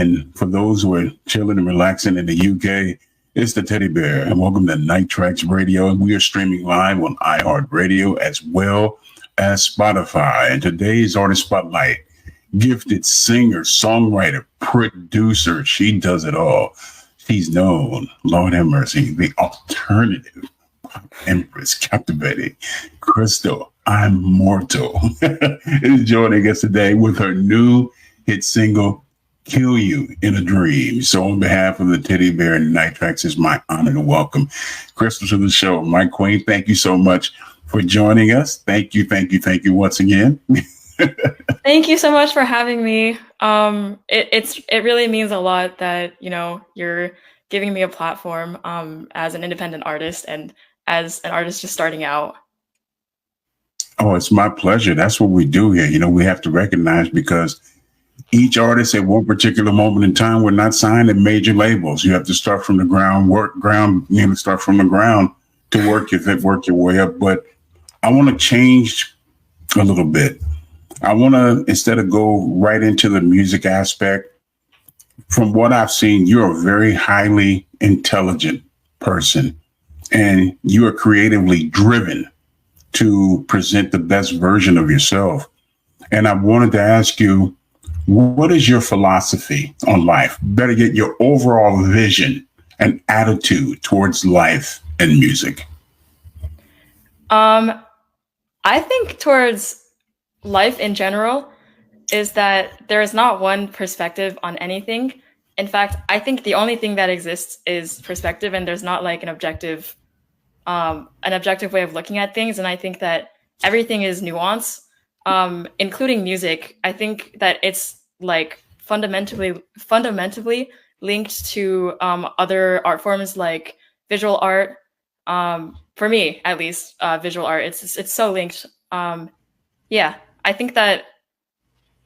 And for those who are chilling and relaxing in the UK, it's the Teddy Bear. And welcome to Night Traxx Radio. And we are streaming live on iHeartRadio as well as Spotify. And today's artist spotlight, gifted singer, songwriter, producer. She does it all. She's known, Lord have mercy, the alternative empress, captivating Crystal, I'm Mortal, is joining us today with her new hit single, Kill You in a Dream. So on behalf of the Teddy Bear and Night Traxx, it's my honor to welcome Crystal to the show. My queen, thank you so much for joining us. Thank you once again. Thank you so much for having me. It really means a lot that, you know, you're giving me a platform as an independent artist and as an artist just starting out. Oh, it's my pleasure. That's what we do here. You know, we have to recognize, because each artist at one particular moment in time, we're not signed at major labels. You have to start from the start from the ground to work your way up. But I want to change a little bit. I want to, instead of go right into the music aspect, from what I've seen, you're a very highly intelligent person and you are creatively driven to present the best version of yourself. And I wanted to ask you, what is your philosophy on life? Better get your overall vision and attitude towards life and music. I think towards life in general is that there is not one perspective on anything. In fact, I think the only thing that exists is perspective, and there's not like an objective way of looking at things. And I think that everything is nuance. Including music. I think that it's like fundamentally linked to other art forms like visual art. For me, at least, visual art. It's so linked. Yeah, I think that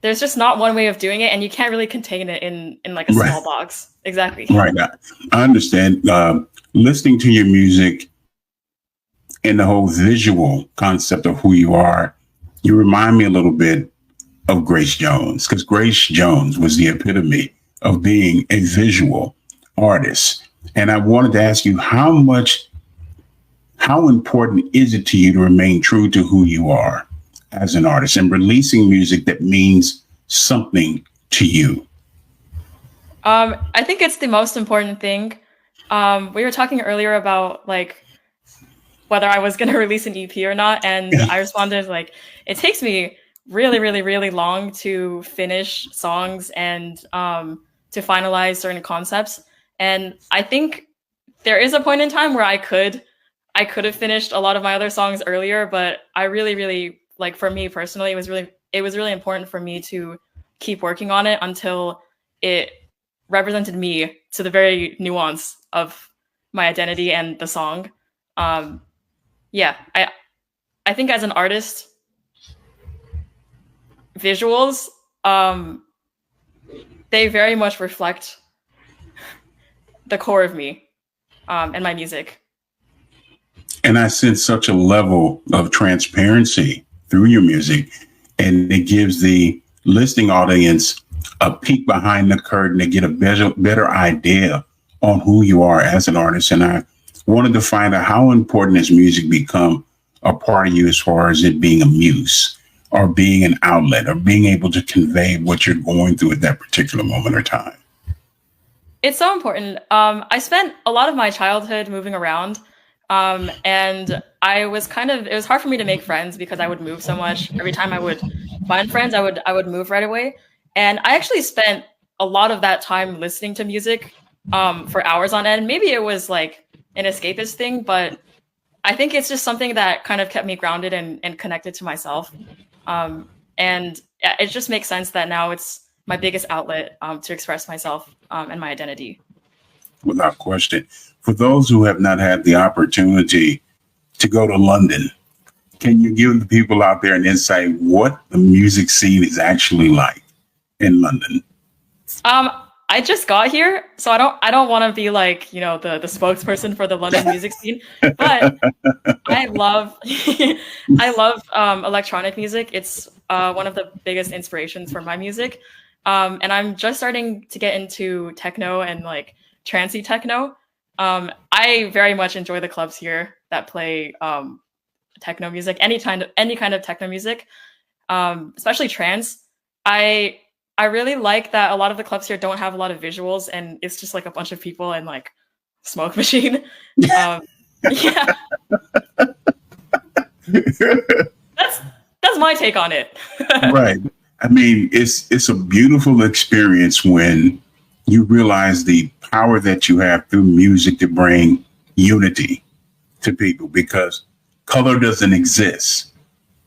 there's just not one way of doing it, and you can't really contain it in like a small box. Exactly. Right. I understand. Listening to your music and the whole visual concept of who you are, you remind me a little bit of Grace Jones, because Grace Jones was the epitome of being a visual artist. And I wanted to ask you, how important is it to you to remain true to who you are as an artist and releasing music that means something to you? I think it's the most important thing. We were talking earlier about like whether I was going to release an EP or not. And I responded like, it takes me really, really, really long to finish songs and to finalize certain concepts. And I think there is a point in time where I could have finished a lot of my other songs earlier, but I really, really, like, for me personally, it was really important for me to keep working on it until it represented me to the very nuance of my identity and the song. Yeah, I think as an artist, visuals, they very much reflect the core of me and my music. And I sense such a level of transparency through your music, and it gives the listening audience a peek behind the curtain to get a better idea on who you are as an artist. And I wanted to find out, how important has music become a part of you as far as it being a muse or being an outlet or being able to convey what you're going through at that particular moment or time? It's so important. I spent a lot of my childhood moving around, and it was hard for me to make friends because I would move so much. Every time I would find friends, I would move right away. And I actually spent a lot of that time listening to music for hours on end. Maybe it was like an escapist thing, but I think it's just something that kind of kept me grounded and connected to myself. And it just makes sense that now it's my biggest outlet to express myself and my identity. Without question. For those who have not had the opportunity to go to London, can you give the people out there an insight what the music scene is actually like in London? I just got here, so I don't want to be like, you know, the spokesperson for the London music scene, but I love electronic music. It's one of the biggest inspirations for my music. And I'm just starting to get into techno and like trancey techno. I very much enjoy the clubs here that play techno music, any kind of techno music, especially trance. I really like that a lot of the clubs here don't have a lot of visuals, and it's just like a bunch of people and like smoke machine. Yeah, that's my take on it. Right. I mean, it's a beautiful experience when you realize the power that you have through music to bring unity to people, because color doesn't exist.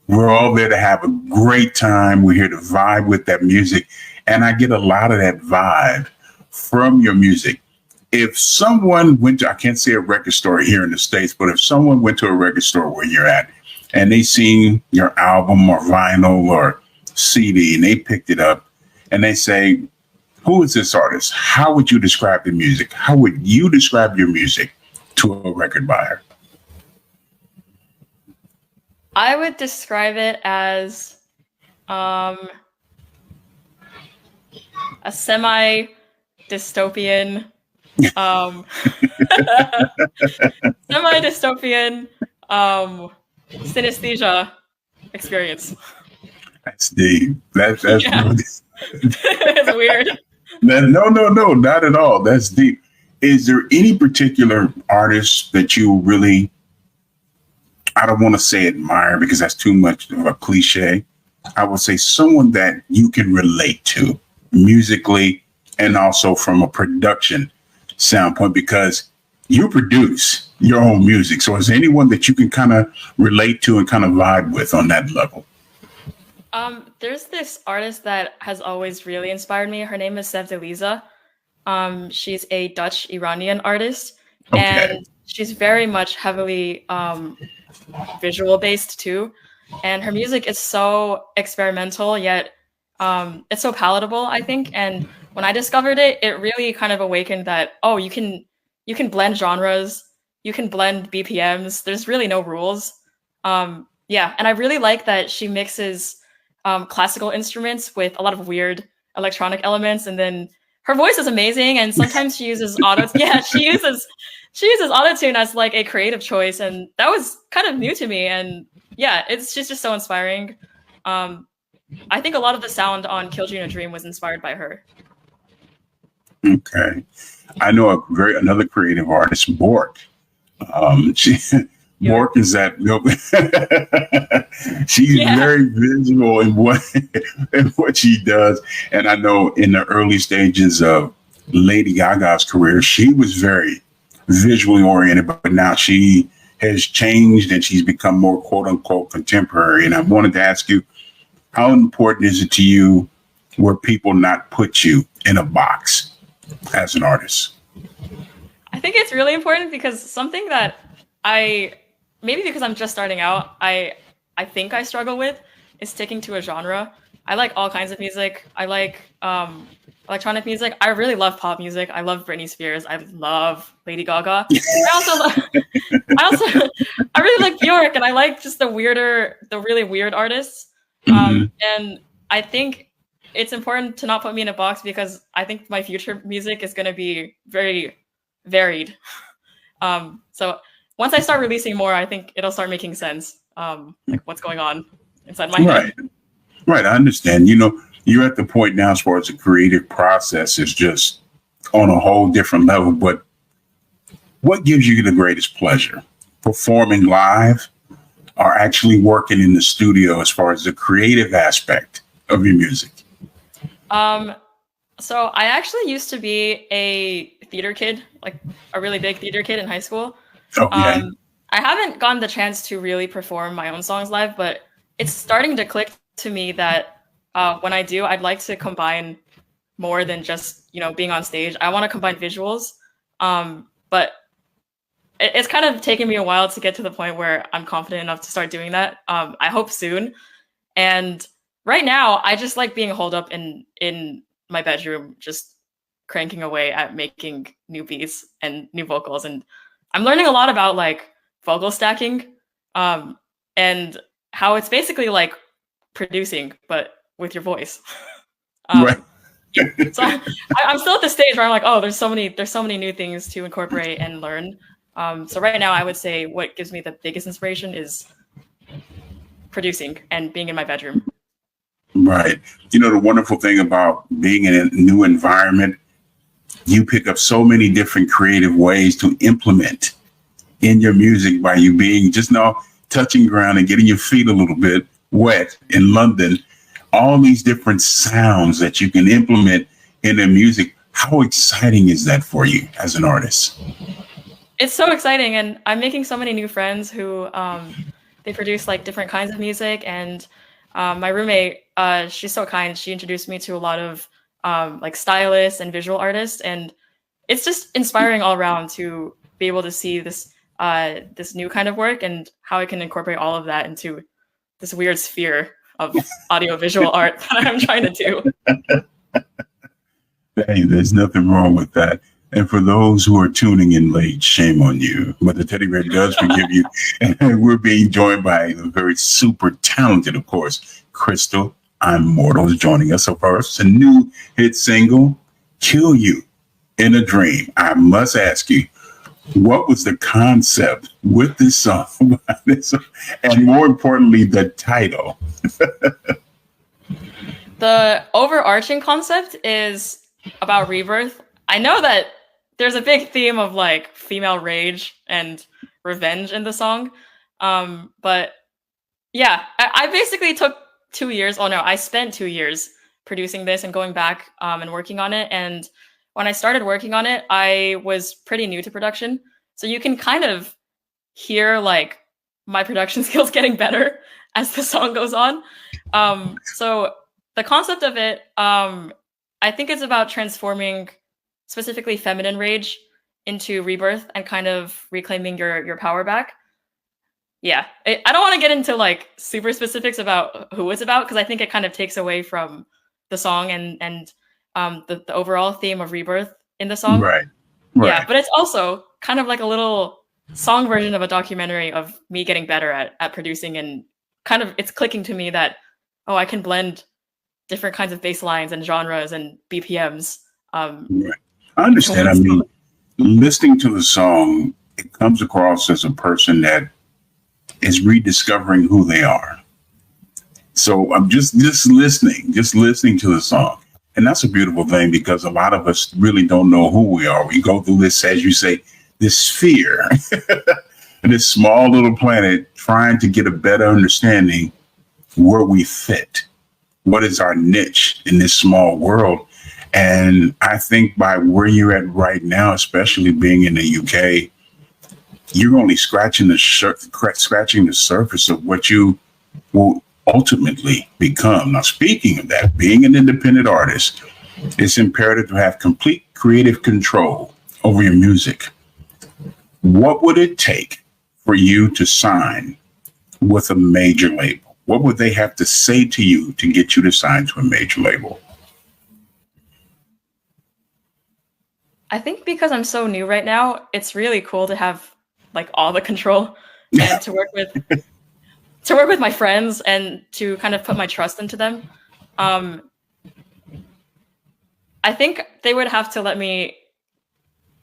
We're all there to have a great time. We're here to vibe with that music. And I get a lot of that vibe from your music. If someone went to, I can't say a record store here in the States, but if someone went to a record store where you're at and they seen your album or vinyl or CD and they picked it up and they say, who is this artist? How would you describe the music? How would you describe your music to a record buyer? I would describe it as a semi-dystopian semi-dystopian synesthesia experience. That's deep. That's Yeah. really, It's weird. no, not at all. That's deep. Is there any particular artist that you really, I don't want to say admire because that's too much of a cliche. I would say someone that you can relate to musically and also from a production standpoint, because you produce your own music. So is there anyone that you can kind of relate to and kind of vibe with on that level? There's this artist that has always really inspired me. Her name is Sevdaliza. She's a Dutch Iranian artist, Okay. and she's very much heavily visual based too. And her music is so experimental, yet it's so palatable, I think. And when I discovered it, it really kind of awakened that, oh, you can blend genres, you can blend BPMs. There's really no rules. Yeah, and I really like that she mixes classical instruments with a lot of weird electronic elements, and then her voice is amazing. And sometimes she uses auto. Yeah, she uses autotune as like a creative choice, and that was kind of new to me. And yeah, she's just so inspiring. I think a lot of the sound on Killed You in a Dream was inspired by her. Okay. I know another creative artist, Bork. Bork is that she's very visual in what she does. And I know in the early stages of Lady Gaga's career, she was very visually oriented, but now she has changed and she's become more quote unquote contemporary. And I wanted to ask you, how important is it to you where people not put you in a box as an artist? I think it's really important because something that maybe because I'm just starting out, I think I struggle with is sticking to a genre. I like all kinds of music. I like electronic music. I really love pop music. I love Britney Spears. I love Lady Gaga. I really like Bjork, and I like just the really weird artists. And I think it's important to not put me in a box because I think my future music is going to be very varied. So once I start releasing more, I think it'll start making sense. Like what's going on inside my head. Right. I understand. You're at the point now as far as the creative process is just on a whole different level. But what gives you the greatest pleasure? Performing live or actually working in the studio as far as the creative aspect of your music? So I actually used to be a theater kid, like a really big theater kid in high school. Okay. I haven't gotten the chance to really perform my own songs live, but it's starting to click to me that when I do, I'd like to combine more than just, being on stage. I want to combine visuals, but it's kind of taken me a while to get to the point where I'm confident enough to start doing that. I hope soon. And right now, I just like being holed up in my bedroom, just cranking away at making new beats and new vocals. And I'm learning a lot about like vocal stacking and how it's basically like producing, but with your voice. Right. So I'm still at the stage where I'm like, oh, there's so many new things to incorporate and learn. So right now, I would say what gives me the biggest inspiration is producing and being in my bedroom. Right. You know, the wonderful thing about being in a new environment, you pick up so many different creative ways to implement in your music by you being just now touching ground and getting your feet a little bit wet in London. All these different sounds that you can implement in their music. How exciting is that for you as an artist? It's so exciting, and I'm making so many new friends who they produce like different kinds of music. And my roommate, she's so kind. She introduced me to a lot of like stylists and visual artists, and it's just inspiring all around to be able to see this this new kind of work and how I can incorporate all of that into this weird sphere of audiovisual art that I'm trying to do. Hey, there's nothing wrong with that. And for those who are tuning in late, shame on you. But the Teddy Bear does forgive you. And we're being joined by the very super talented, of course, Crystal I'm Mortal is joining us. So first, a new hit single, Kill You in a Dream. I must ask you, what was the concept with this song? And more importantly, the title. The overarching concept is about rebirth. I know that there's a big theme of like female rage and revenge in the song. But yeah, I basically took 2 years. Oh no, I spent 2 years producing this and going back and working on it. And when I started working on it, I was pretty new to production. So you can kind of hear like my production skills getting better as the song goes on. So the concept of it, I think it's about transforming specifically feminine rage into rebirth and kind of reclaiming your power back. Yeah, I don't want to get into like super specifics about who it's about because I think it kind of takes away from the song and the overall theme of rebirth in the song. Right. Yeah, but it's also kind of like a little song version of a documentary of me getting better at producing, and kind of it's clicking to me that, oh, I can blend different kinds of bass lines and genres and BPMs. Right. I understand. I mean, listening to the song, it comes across as a person that is rediscovering who they are. So I'm just listening to the song. And that's a beautiful thing because a lot of us really don't know who we are. We go through this, as you say, this sphere, this small little planet trying to get a better understanding where we fit. What is our niche in this small world? And I think by where you're at right now, especially being in the UK, you're only scratching the surface of what you will ultimately become. Now, speaking of that, being an independent artist, it's imperative to have complete creative control over your music. What would it take for you to sign with a major label? What would they have to say to you to get you to sign to a major label? I think because I'm so new right now, it's really cool to have like all the control and to work with my friends and to kind of put my trust into them. I think they would have to let me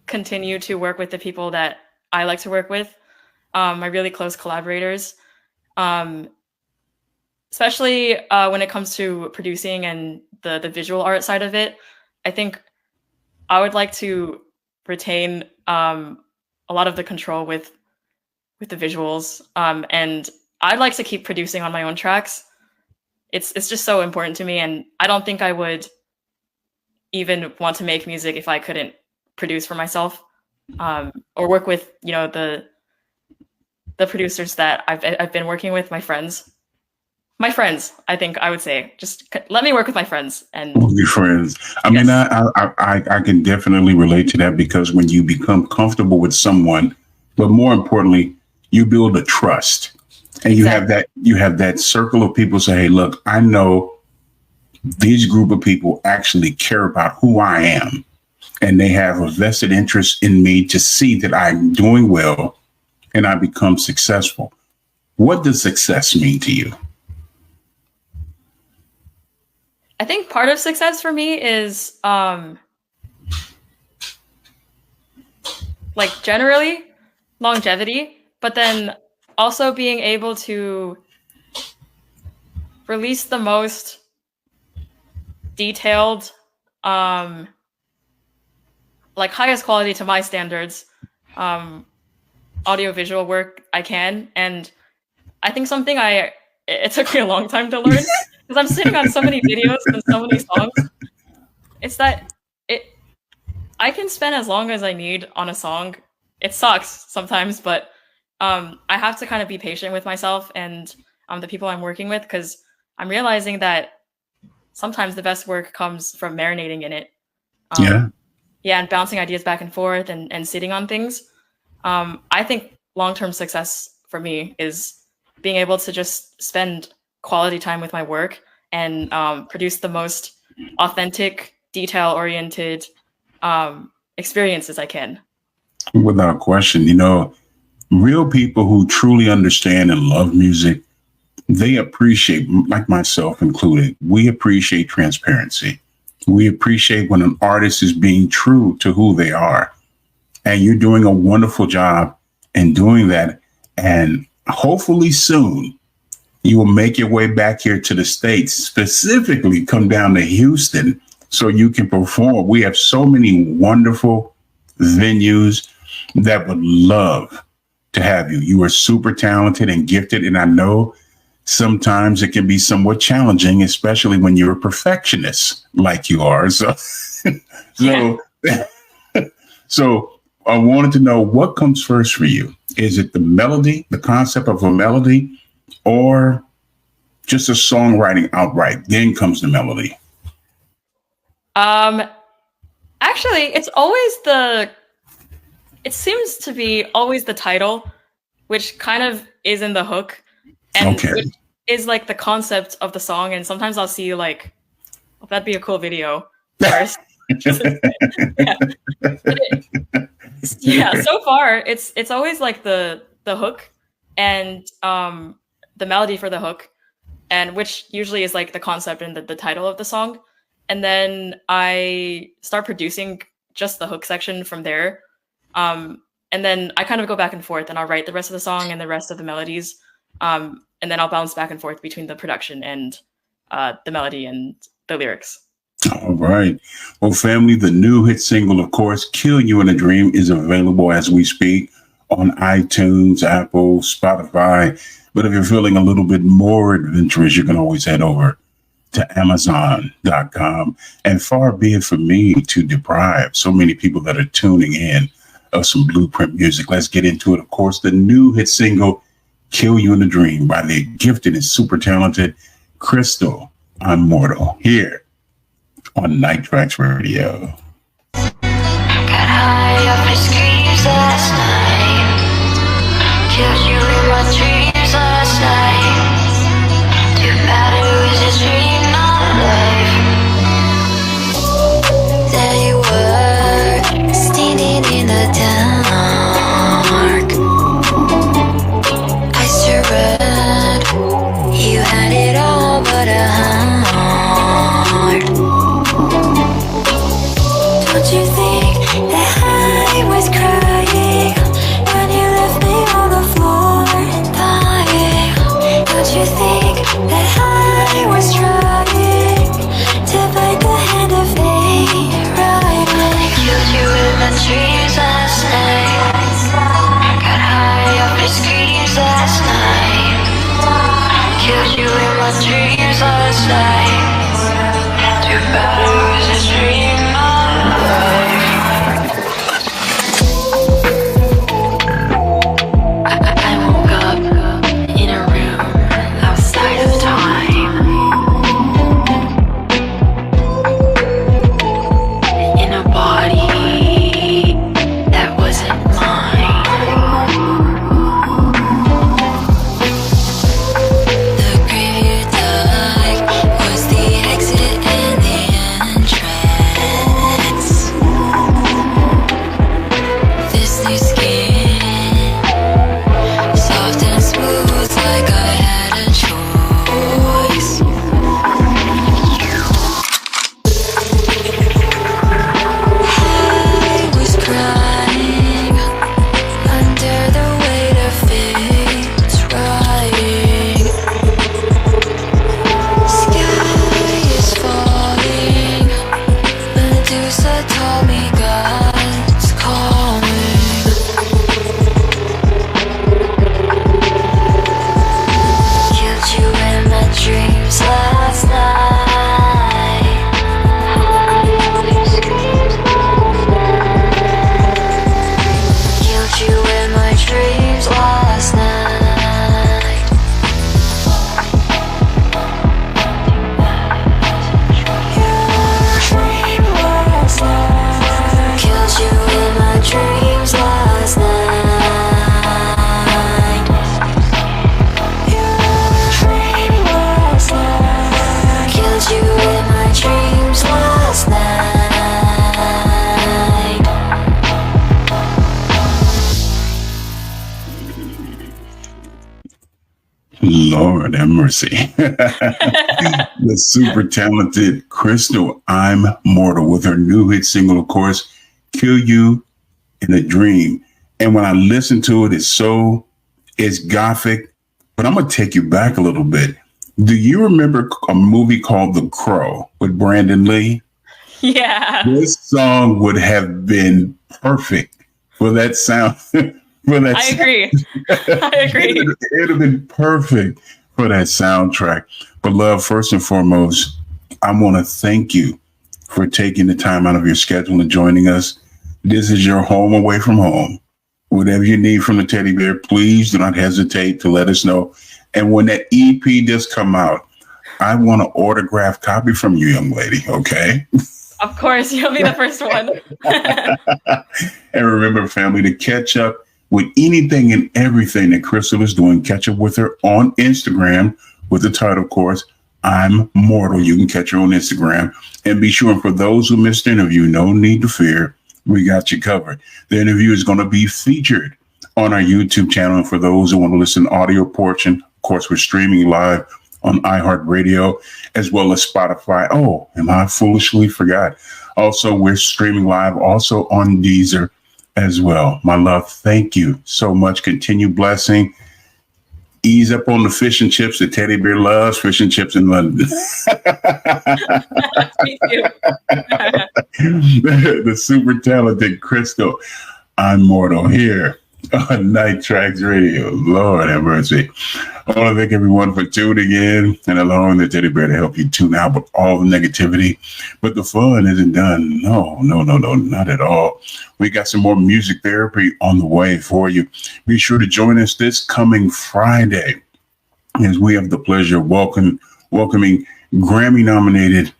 continue to work with the people that I like to work with, my really close collaborators, especially when it comes to producing and the visual art side of it. I think I would like to retain a lot of the control with the visuals, and I'd like to keep producing on my own tracks. It's just so important to me, and I don't think I would even want to make music if I couldn't produce for myself, or work with the producers that I've been working with, my friends. I think I would say just let me work with my friends and your friends. I mean, I can definitely relate to that because when you become comfortable with someone, but more importantly, you build a trust, and exactly. you have that circle of people say, "Hey, look, I know these group of people actually care about who I am, and they have a vested interest in me to see that I'm doing well and I become successful." What does success mean to you? I I think part of success for me is like generally longevity, but then also being able to release the most detailed, like highest quality to my standards, audiovisual work I can. And I think something it took me a long time to learn because I'm sitting on so many videos and so many songs. It's that I can spend as long as I need on a song. It sucks sometimes, but I have to kind of be patient with myself and the people I'm working with, because I'm realizing that sometimes the best work comes from marinating in it. Yeah, and bouncing ideas back and forth and sitting on things. I think long-term success for me is being able to just spend quality time with my work and produce the most authentic, detail-oriented experiences I can. Without question, real people who truly understand and love music, they appreciate, like myself included, we appreciate transparency. We appreciate when an artist is being true to who they are. And you're doing a wonderful job in doing that. And hopefully soon you will make your way back here to the States, specifically come down to Houston so you can perform. We have so many wonderful venues that would love to have you. You are super talented and gifted. And I know sometimes it can be somewhat challenging, especially when you're a perfectionist like you are. So I wanted to know, what comes first for you? Is it the melody, the concept of a melody, or just a songwriting outright? Then comes the melody. Actually, it seems to be always the title, which kind of is in the hook. And which is like the concept of the song. And sometimes I'll see like, oh, that'd be a cool video first. So far it's always like the hook and the melody for the hook, and which usually is like the concept and the title of the song. And then I start producing just the hook section from there. And then I kind of go back and forth, and I'll write the rest of the song and the rest of the melodies. And then I'll bounce back and forth between the production and the melody and the lyrics. All right. Well, family, the new hit single, of course, Kill You in a Dream, is available as we speak on iTunes, Apple, Spotify. But if you're feeling a little bit more adventurous, you can always head over to Amazon.com. And far be it for me to deprive so many people that are tuning in of some Blueprint music. Let's get into it. Of course, the new hit single, Kill You in a Dream, by the gifted and super talented Crystal Immortal, here on Night Traxx Radio. Got high off my screams last night. Killed you in my dreams last night. Too bad it was a dream, not life. There you were, standing in the dark. I surrendered. You had it all but a heart. Don't you think that I was crying when you left me on the floor dying? Don't you think that I was trying to bite the hand of fate right when I killed you in my dreams last night? Got high off my screams last night. Killed you in my dreams last night. Too bad it was a dream, not life. I woke up in a room outside of time. Lord have mercy. The super talented Crystal, I'm Mortal, with her new hit single, of course, Kill You in a Dream. And when I listen to it, it's gothic, but I'm going to take you back a little bit. Do you remember a movie called The Crow with Brandon Lee? Yeah. This song would have been perfect for that sound. I agree. I agree. It would have been perfect for that soundtrack. But love, first and foremost, I want to thank you for taking the time out of your schedule and joining us. This is your home away from home. Whatever you need from the teddy bear, please do not hesitate to let us know. And when that EP does come out, I want an autographed copy from you, young lady, okay? Of course, you'll be the first one. And remember, family, to catch up with anything and everything that Crystal is doing, catch up with her on Instagram with the title, of course, I'm Mortal. You can catch her on Instagram. And be sure, for those who missed the interview, no need to fear. We got you covered. The interview is going to be featured on our YouTube channel. And for those who want to listen to audio portion, of course, we're streaming live on iHeartRadio as well as Spotify. Oh, and I foolishly forgot. Also, we're streaming live also on Deezer as well. My love, thank you so much. Continue blessing. Ease up on the fish and chips. The teddy bear loves fish and chips in London. Me too. The super talented Crystal, I'm Mortal, here on Night Traxx Radio. Lord have mercy. I want to thank everyone for tuning in and allowing the teddy bear to help you tune out with all the negativity. But the fun isn't done. No, not at all. We got some more music therapy on the way for you. Be sure to join us this coming Friday as we have the pleasure of welcoming Grammy-nominated